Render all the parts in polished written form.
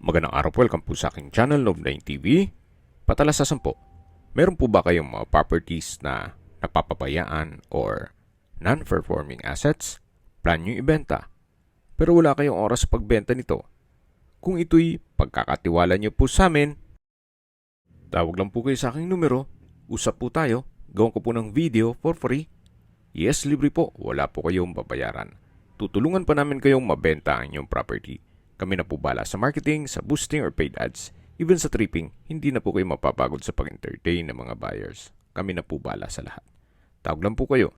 Magandang araw po, welcome po sa aking channel, Love9 TV. Patalasasan po, meron po ba kayong mga properties na napapabayaan or non-performing assets? Plan nyo ibenta, pero wala kayong oras sa pagbenta nito. Kung ito'y pagkakatiwala nyo po sa amin, tawag lang po kayo sa aking numero, usap po tayo, gawin ko po ng video for free. Yes, libre po, wala po kayong babayaran. Tutulungan pa namin kayong mabenta ang inyong property. Kami na po bala sa marketing, sa boosting or paid ads. Even sa tripping, hindi na po kayo mapapagod sa pag-entertain ng mga buyers. Kami na po bala sa lahat. Tawag lang po kayo.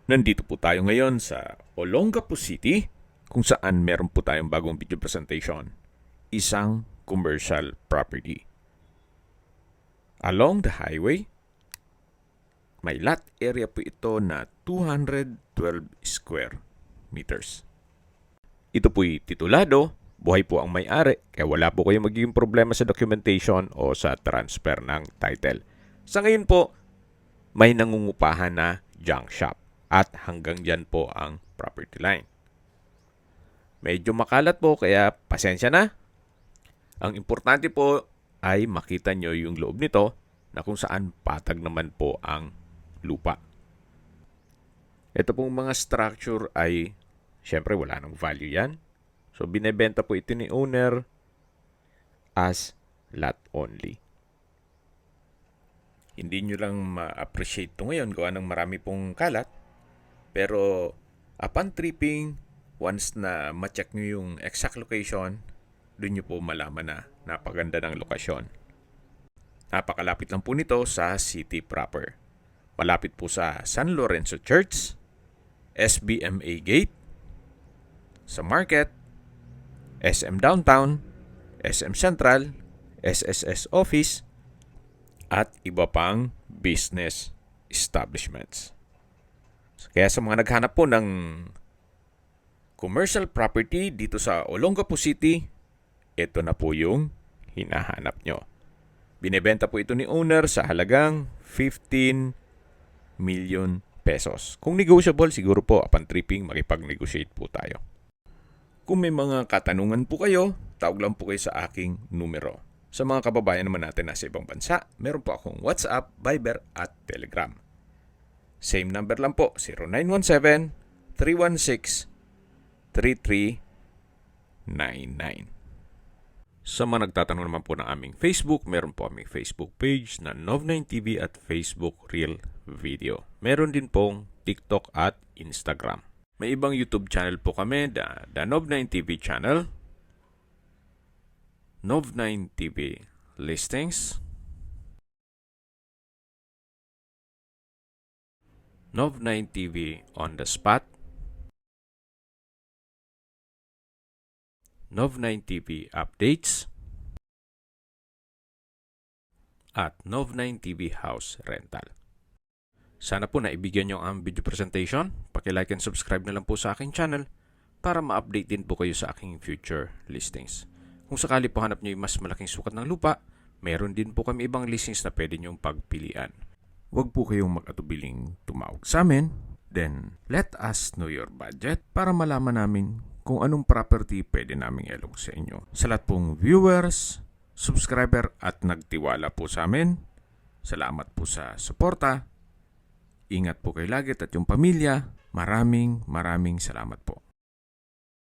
Nandito po tayo ngayon sa Olongapo City, kung saan meron po tayong bagong video presentation. Isang commercial property. Along the highway, may lot area po ito na 212 square meters. Ito po'y titulado, buhay po ang may-ari, kaya wala po kayong magiging problema sa documentation o sa transfer ng title. Sa ngayon po, may nangungupahan na junk shop at hanggang dyan po ang property line. Medyo makalat po kaya pasensya na. Ang importante po ay makita nyo yung loob nito na kung saan patag naman po ang lupa. Ito pong mga structure ay syempre wala nang value yan. So binebenta po ito ni owner as lot only. Hindi nyo lang ma-appreciate ito ngayon gawa ng marami pong kalat. Pero upon tripping, once na ma-check nyo yung exact location, doon nyo po malaman na napaganda ng lokasyon. Napakalapit lang po nito sa city proper. Malapit po sa San Lorenzo Church, SBMA Gate, sa Market, SM Downtown, SM Central, SSS Office, at iba pang business establishments. Kaya sa mga naghanap po ng commercial property dito sa Olongapo City, ito na po yung hinahanap nyo. Binebenta po ito ni owner sa halagang 15 million pesos. Kung negotiable, siguro po upon tripping, makipag-negotiate po tayo. Kung may mga katanungan po kayo, tawag lang po kayo sa aking numero. Sa mga kababayan naman natin na sa ibang bansa, meron po akong WhatsApp, Viber at Telegram. Same number lang po, 0917-316-3399. Sa mga nagtatanong naman po ng aming Facebook, meron po aming Facebook page na Love9 TV at Facebook Real Video. Meron din pong TikTok at Instagram. May ibang YouTube channel po kami, the Love9 TV channel, Love9 TV Listings, Love9 TV On The Spot, Love9 TV Updates, at Love9 TV House Rental. Sana po naibigyan nyo ang video presentation. Paki-like and subscribe na lang po sa aking channel para ma-update din po kayo sa aking future listings. Kung sakali po hanap nyo yung mas malaking sukat ng lupa, meron din po kami ibang listings na pwede nyong pagpilian. Huwag po kayong mag-atubiling tumawag sa amin. Then, let us know your budget para malaman namin kung anong property pwede naming ilong sa inyo. Sa lahat pong viewers, subscriber at nagtiwala po sa amin, salamat po sa suporta. Ingat po kayo lagi at yung pamilya. Maraming salamat po.